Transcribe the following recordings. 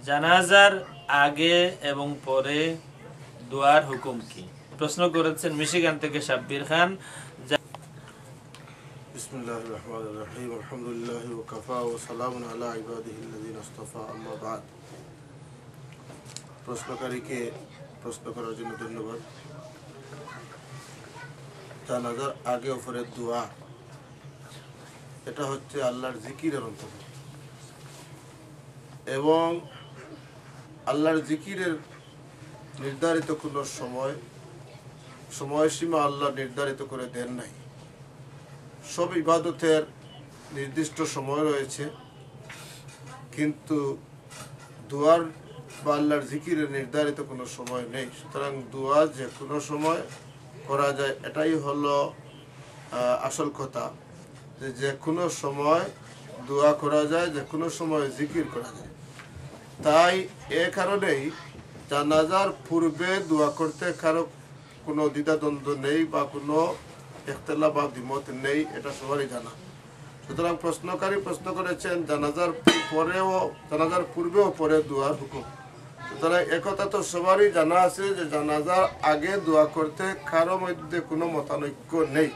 জানাজার আগে এবং পরে দোয়ার হুকুম কি? প্রশ্ন করেছেন মিশিগান থেকে সাব্বির খান। বিসমিল্লাহির রহমানির রহিম আলহামদুলিল্লাহি ওয়া কাফা ওয়া সালামুন আলা ইবাদিহিল্লাযিনা ইসতাফা আম্মা বাদ। প্রশ্নকারীকে প্রশ্ন করার জন্য ধন্যবাদ। জানাজার আগে ও পরে দোয়া, এটা হচ্ছে আল্লাহর জিকিরের অন্তর্গত এবং আল্লাহর জিকিরের নির্ধারিত কোনো সময়সীমা আল্লাহ নির্ধারিত করে দেন নাই। সব ইবাদতের নির্দিষ্ট সময় রয়েছে, কিন্তু দোয়ার বা আল্লাহর জিকিরের নির্ধারিত কোনো সময় নেই। সুতরাং দোয়া যে কোনো সময় করা যায়, এটাই হলো আসল কথা, যে কোনো সময় দোয়া করা যায়, যে কোনো সময় জিকির করা যায়। তাই এ কারণেই জানাজার পূর্বে দোয়া করতে কারো কোনো দ্বিধাদ্বন্দ্ব নেই বা কোনো ইখতিলাফ বা দ্বিমত নেই, এটা সবারই জানা। সুতরাং প্রশ্নকারী প্রশ্ন করেছেন জানাজার পূর্বেও পরে দোয়ার হুকুম। সুতরাং একথা তো সবারই জানা আছে যে জানাজার আগে দোয়া করতে কারো মধ্যে কোনো মতানৈক্য নেই।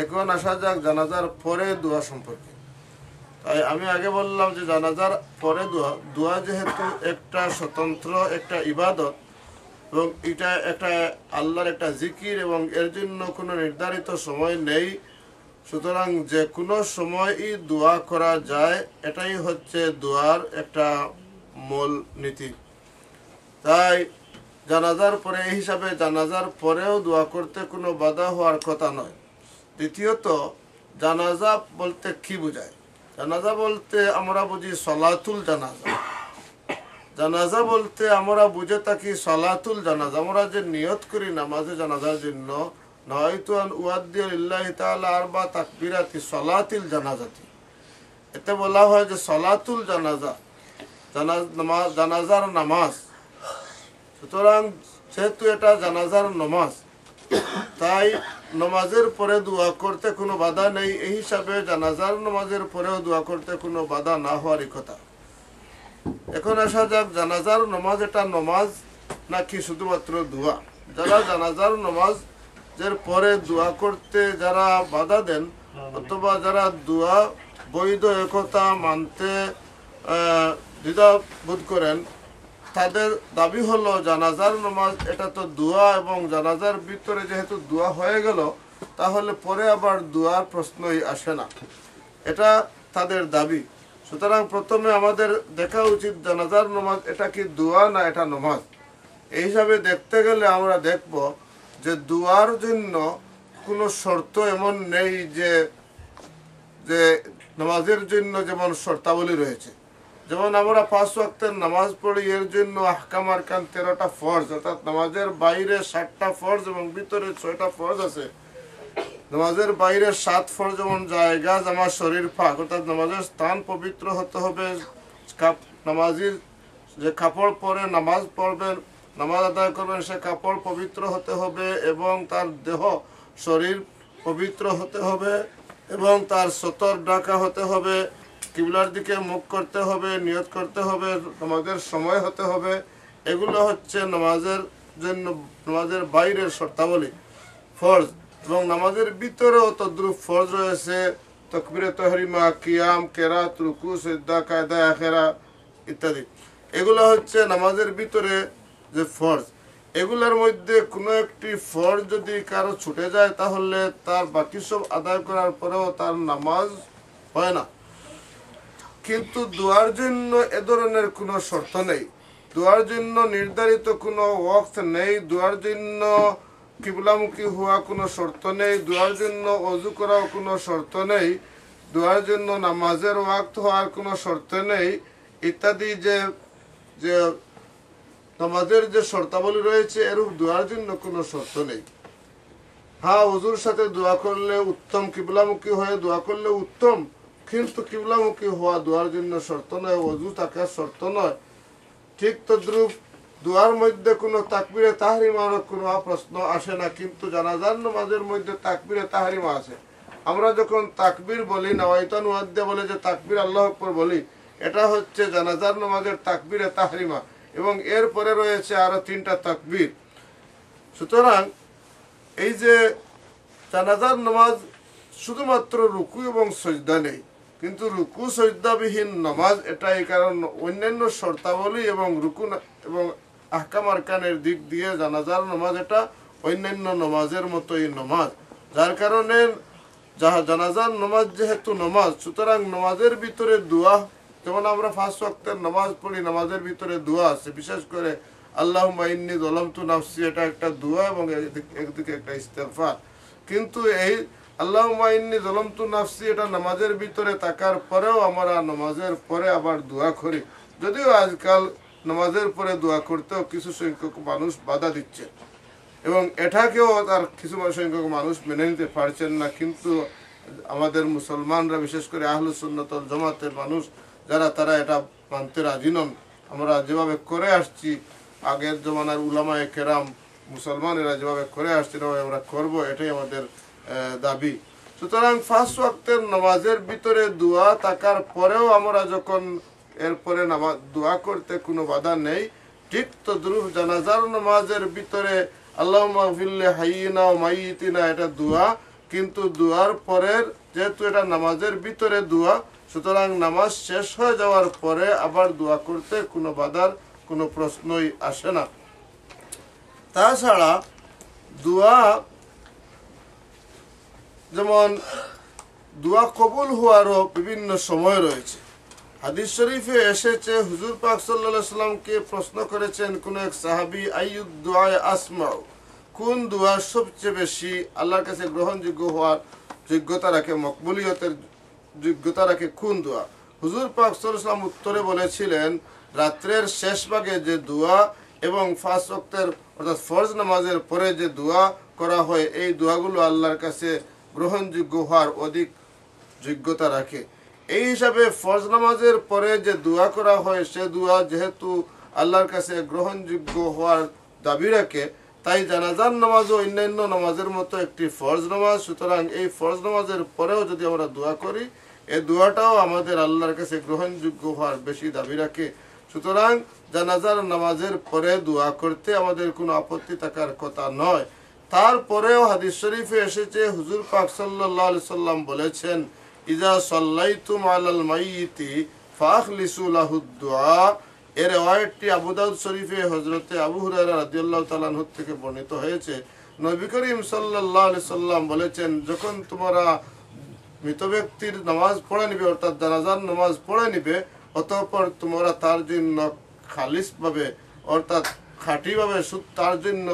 এখন আসা যাক জানাজার পরে দোয়া সম্পর্কে। তাই আমি আগে বললাম যে জানাজার পরে দোয়া যেহেতু একটা স্বতন্ত্র একটা ইবাদত এবং এটা একটা আল্লাহর একটা জিকির এবং এর জন্য কোনো নির্ধারিত সময় নেই, সুতরাং যে কোনো সময়ই দোয়া করা যায়, এটাই হচ্ছে দোয়ার একটা মূল নীতি। তাই জানাজার পরে এই হিসাবে জানাজার পরেও দোয়া করতে কোনো বাধা হওয়ার কথা নয়। দ্বিতীয়ত, জানাজা বলতে কি বোঝায়? জানাজা বলতে আমরা বুঝি সলাতুল জানাজা। জানাজা বলতে আমরা বুঝে থাকি সলাতুল জানাজা। আমরা যে নিয়ত করি নামাজে জানাজার জন্য, নয়তো আন উয়াদ্দিয়া লিল্লাহি তাআলা আরবা তাকবীরাতি সলাতিল জানাজাতি, এতে বলা হয় যে সলাতুল জানাজা, জানাজার নামাজ। সুতরাং যেহেতু এটা জানাজার নামাজ, তাই নামাজের পরে দোয়া করতে কোনো বাধা নেই। এই হিসাবে জানাজার নামাজের পরেও দোয়া করতে কোনো বাধা না হওয়ারই কথা। এখন আসা যাক জানাজার নামাজ এটা নামাজ নাকি শুধুমাত্র দোয়া। যারা জানাজার নামাজের পরে দোয়া করতে যারা বাধা দেন অথবা যারা দোয়া বৈধ একথা মানতে দ্বিধাবোধ করেন, তাদের দাবি হলো জানাজার নামাজ এটা তো দোয়া এবং জানাজার ভিতরে যেহেতু দোয়া হয়ে গেল, তাহলে পরে আবার দোয়ার প্রশ্নই আসে না, এটা তাদের দাবি। সুতরাং প্রথমে আমাদের দেখা উচিত জানাজার নামাজ এটা কি দোয়া না এটা নামাজ। এই হিসাবে দেখতে গেলে আমরা দেখব যে দোয়ার জন্য কোনো শর্ত এমন নেই যে নামাজের জন্য যেমন শর্তাবলী রয়েছে। যেমন আমরা 5 ওয়াক্তের নামাজ পড়ি, এর জন্য আহকাম আরকান 13টা ফরজ, অর্থাৎ নামাজের বাইরে 60টা ফরজ এবং ভিতরে 6টা ফরজ আছে। নামাজের বাইরে 7 ফরজ, যেমন জায়গা জামা শরীর পাক, অর্থাৎ নামাজের স্থান পবিত্র হতে হবে, নামাজির যে কাপড় পরে নামাজ পড়বেন, নামাজ আদায় করবেন, সে কাপড় পবিত্র হতে হবে এবং তার দেহ শরীর পবিত্র হতে হবে এবং তার সতর ঢাকা হতে হবে, কিবলার দিকে মুখ করতে হবে, নিয়ত করতে হবে, নামাজের সময় হতে হবে। এগুলো হচ্ছে নামাজের জন্য নামাজের বাইরের শর্তাবলী ফরজ। এবং নামাজের ভিতরেও তদ্রুপ ফরজ রয়েছে, তাকবীরে তাহরিমা, কিয়াম, কেরাত, রুকু, সিজদা, কায়দা আখেরা ইত্যাদি। এগুলো হচ্ছে নামাজের ভিতরে যে ফরজ। এগুলোর মধ্যে কোনো একটি ফরজ যদি কারো ছুটে যায়, তাহলে তার বাকি সব আদায় করার পরেও তার নামাজ হয় না। কিন্তু দোয়ার জন্য এ ধরনের কোনো শর্ত নেই। দোয়ার জন্য নির্ধারিত কোনো ওয়াক্ত নেই। দোয়ার জন্য কিবলামুখী হওয়া কোনো শর্ত নেই। দোয়ার জন্য ওযু করাও কোনো শর্ত নেই। দোয়ার জন্য নামাজের ওয়াক্ত হওয়ার কোনো শর্ত নেই ইত্যাদি। যে নামাজের যে শর্তাবলী রয়েছে, এরূপ দোয়ার জন্য কোনো শর্ত নেই। হ্যাঁ, ওযুর সাথে দোয়া করলে উত্তম, কিবলামুখী হয়ে দোয়া করলে উত্তম, কিন্তু কিবলামুখী হওয়া দোয়ার জন্য শর্ত নয়, ওযু থাকার শর্ত নয়। ঠিক তদ্রুপ দোয়ার মধ্যে কোনো তাকবীরে তাহরিমার কোনো প্রশ্ন আসে না, কিন্তু জানাজার নামাজের মধ্যে তাকবীরে তাহরিমা আছে। আমরা যখন তাকবীর বলি, নাওয়াইতান ওয়াদ্দে বলে যে তাকবীর আল্লাহু আকবার বলি, এটা হচ্ছে জানাজার নামাজের তাকবীরে তাহরিমা, এবং এরপরে রয়েছে আরো 3টা তাকবীর। সুতরাং এই যে জানাজার নামাজ শুধুমাত্র রুকু এবং সজদা নেই, কিন্তু রুকু সজদাবিহীন নামাজ, এটা এই কারণ অন্যান্য শর্তাবলী এবং রুকু এবং আহকাম আরকানের দিক দিয়ে জানাজার নামাজ এটা অন্যান্য নামাজের মতোই নামাজ, যার কারণে জানাজার নামাজ যেহেতু নামাজ, সুতরাং নামাজের ভিতরে দোয়া, যেমন আমরা 5 ওয়াক্তের নামাজ পড়ি, নামাজের ভিতরে দোয়া আছে, বিশেষ করে আল্লাহুম্মা ইন্নী যালামতু নাফসি, এটা একটা দোয়া এবং একদিকে একটা ইস্তেগফার। কিন্তু এই আল্লাহুম্মা ইন্নী যালামতু নাফসি এটা নামাজের ভিতরে থাকার পরেও আমরা নামাজের পরে আবার দোয়া করি, যদিও আজকাল নামাজের পরে দোয়া করতেও কিছু সংখ্যক মানুষ বাধা দিচ্ছে এবং এটাকেও তার কিছু সংখ্যক মানুষ মেনে নিতে পারছেন না। কিন্তু আমাদের মুসলমানরা, বিশেষ করে আহলুস সুন্নাত ওয়াল জামাতের মানুষ যারা, তারা এটা মানতে রাজি নন। আমরা যেভাবে করে আসছি, আগের জমানার উলামায়ে কেরাম মুসলমানেরা যেভাবে করে আসছিল আমরা করব, এটাই আমাদের দাবি। সুতরাং 5 ওয়াক্তের নামাজের ভিতরে দোয়া থাকার পরেও আমরা যখন এরপরে নামাজ দোয়া করতে কোনো বাধা নেই, ঠিক তদ্রুপ জানাজার নামাজের ভিতরে আল্লাহুম্মা গফিরলি হাইয়িনা ওয়া মাইয়িতিনা এটা দোয়া, কিন্তু দোয়ার পরের যেহেতু এটা নামাজের ভিতরে দোয়া, সুতরাং নামাজ শেষ হয়ে যাওয়ার পরে আবার দোয়া করতে কোনো বাধার কোনো প্রশ্নই আসে না। তাছাড়া দোয়া, যেমন দোয়া কবুল হওয়ারও বিভিন্ন সময় রয়েছে। হাদিস শরীফে এসেছে, হুজুর পাক সাল্লাল্লাহু আলাইহি সাল্লামকে প্রশ্ন করেছেন কোন এক সাহাবী, আইয়ুদ দুআ আসমাউ, কোন দোয়া সবচেয়ে বেশি আল্লাহর কাছে গ্রহণযোগ্য হওয়ার যোগ্যতা রাখে, মকবুলিয়তের যোগ্যতা রাখে, কোন দোয়া? হুজুর পাক সাল্লাল্লাহু আলাইহি সাল্লাম উত্তরে বলেছিলেন, রাত্রের শেষ ভাগে যে দোয়া এবং 5 ওয়াক্তের অর্থাৎ ফরজ নামাজের পরে যে দোয়া করা হয়, এই দোয়াগুলো আল্লাহর কাছে গ্রহণযোগ্য হওয়ার অধিক যোগ্যতা রাখে। এই হিসাবে ফরজ নামাজের পরে যে দোয়া করা হয়, সে দোয়া যেহেতু আল্লাহর কাছে গ্রহণযোগ্য হওয়ার দাবি রাখে, তাই জানাজার নামাজও অন্যান্য নামাজের মতো একটি ফরজ নামাজ। সুতরাং এই ফরজ নামাজের পরেও যদি আমরা দোয়া করি, এই দোয়াটাও আমাদের আল্লাহর কাছে গ্রহণযোগ্য হওয়ার বেশি দাবি রাখে। সুতরাং জানাজার নামাজের পরে দোয়া করতে আমাদের কোনো আপত্তি থাকার কথা নয়। তারপরেও হাদিস শরীফে এসেছে, হুজুর পাক সাল্লাল্লাহু আলাইহি সাল্লাম বলেছেন, ইজা সাল্লাইতুম আলাল মাইয়িতি ফাখলিসু লাহু দুআ। এর রিওয়ায়াতটি আবু দাউদ শরীফে হযরতে আবু হুরায়রা রাদিয়াল্লাহু তাআলা আনহু থেকে বর্ণিত হয়েছে। নবী করিম সাল্লাল্লাহু আলাইহি সাল্লাম বলেছেন, যখন তোমরা মৃত ব্যক্তির নামাজ পড়ে নিবে, অর্থাৎ জানাজার নামাজ পড়ে নিবে, অতঃপর তোমরা তার জন্য খালিসভাবে অর্থাৎ খাঁটিভাবে তার জন্য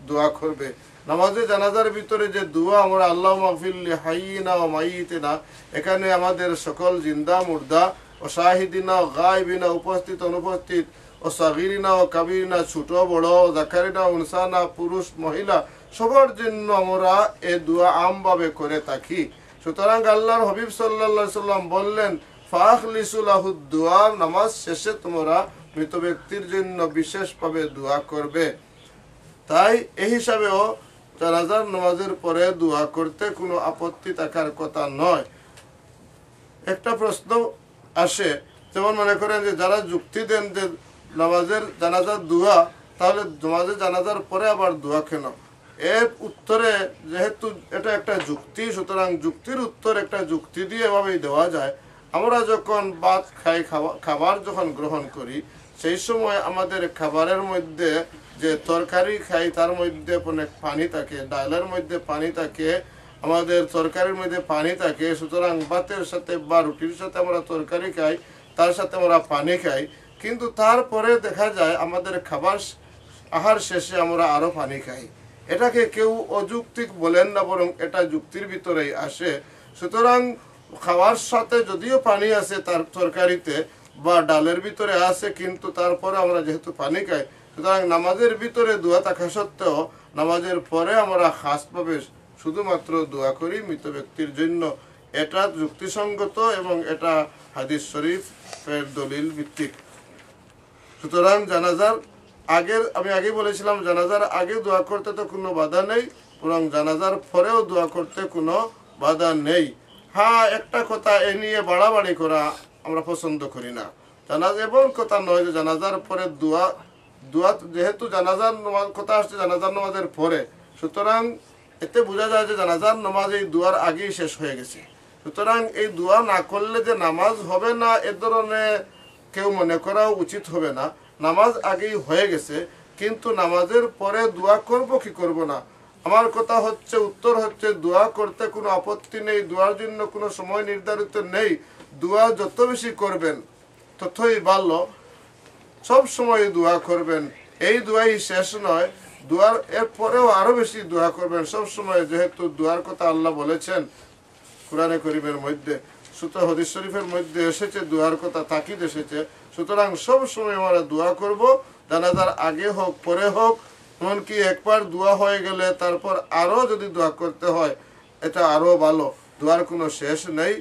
দোয়া করবে। নামাজে জানাজার ভিতরে যে দোয়া আমরা আল্লাহুম্মা গফিরলি হাইয়িনা ওয়া মাইয়িতিনা, এখানে আমাদের সকল জিন্দা মুর্দা ও শাহিদিনা ও গায়বিনা, উপস্থিত অনুপস্থিত, ও সাগিরিনা ও কাবিরিনা, ছোট বড়, যাকারিনা উনসানা, পুরুষ মহিলা, সবার জন্য আমরা এই দোয়া আমভাবে করে থাকি। সুতরাং আল্লাহর হাবিব সাল্লাল্লাহু আলাইহি সাল্লাম বললেন, ফাখলিসু লাহু দুআ, নামাজ শেষে তোমরা মৃত ব্যক্তির জন্য বিশেষভাবে দোয়া করবে। তাই এই হিসাবেও জানাজার নামাজের পরে দোয়া করতে কোনো আপত্তি থাকার কথা নয়। একটা প্রশ্ন আসে, যেমন মনে করেন যে যারা যুক্তি দেন যে নামাজের জানাজার দোয়া, তাহলে নামাজের জানাজার পরে আবার দোয়া কেন? এর উত্তরে যেহেতু এটা একটা যুক্তি, সুতরাং যুক্তির উত্তর একটা যুক্তি দিয়ে এভাবেই দেওয়া যায়। আমরা যখন ভাত খাই, খাবার যখন গ্রহণ করি, সেই সময় আমাদের খাবারের মধ্যে যে তরকারি খাই তার মধ্যে অনেক পানি থাকে, ডালের মধ্যে পানি থাকে, আমাদের তরকারির মধ্যে পানি থাকে। সুতরাং ভাতের সাথে বা রুটির সাথে আমরা তরকারি খাই, তার সাথে আমরা পানি খাই, কিন্তু তারপরে দেখা যায় আমাদের আহার শেষে আমরা আরো পানি খাই। এটাকে কেউ অযৌক্তিক বলেন না, বরং এটা যুক্তির ভিতরেই আসে। সুতরাং খাওয়ার সাথে যদিও পানি আছে তার তরকারিতে বা ডালের ভিতরে আছে, কিন্তু তারপরে আমরা যেহেতু পানি খাই, সুতরাং নামাজের ভিতরে দোয়া থাকা সত্ত্বেও নামাজের পরে আমরা খাসভাবে শুধুমাত্র দোয়া করি মৃত ব্যক্তির জন্য। এটা যুক্তিসঙ্গত এবং এটা হাদিস শরীফের দলিল ভিত্তিক। সুতরাং জানাজার আমি আগে বলেছিলাম, জানাজার আগে দোয়া করতে তো কোনো বাধা নেই, বরং জানাজার পরেও দোয়া করতে কোনো বাধা নেই। হ্যাঁ, একটা কথা এ নিয়ে বাড়াবাড়ি করা আমরা পছন্দ করি না। জানাজা এমন কথা নয় যে জানাজার পরে দোয়া দোয়া, যেহেতু জানাজার নামাজ কথা আসছে জানাজার নামাজের পরে, সুতরাং এতে বোঝা যায় যে জানাজার নামাজ এই দোয়ার আগেই শেষ হয়ে গেছে। সুতরাং এই দোয়া না করলে যে নামাজ হবে না এ ধরনের কেউ মনে করা উচিত হবে না। নামাজ আগেই হয়ে গেছে, কিন্তু নামাজের পরে দোয়া করব কি করব না, আমার কথা হচ্ছে, উত্তর হচ্ছে দোয়া করতে কোনো আপত্তি নেই, দোয়ার জন্য কোনো সময় নির্ধারিত নেই। দোয়া যত বেশি করবেন ততই ভালো, সব সময় দোয়া করবেন। এই দোয়াই শেষ নয়, দোয়ার এর পরেও আরো বেশি দোয়া করবেন সব সময়, যেহেতু দোয়ার কথা আল্লাহ বলেছেন কুরআনে কারীমের মধ্যে, সুতরাং হাদিস শরীফের মধ্যে এসেছে দোয়ার কথা, তাকিদ এসেছে। সুতরাং সব সময় আমরা দোয়া করব, জানাজার আগে হোক পরে হোক। এমনকি একবার দোয়া হয়ে গেলে তারপর আরো যদি দোয়া করতে হয় এটা আরো ভালো, দোয়ার কোনো শেষ নেই।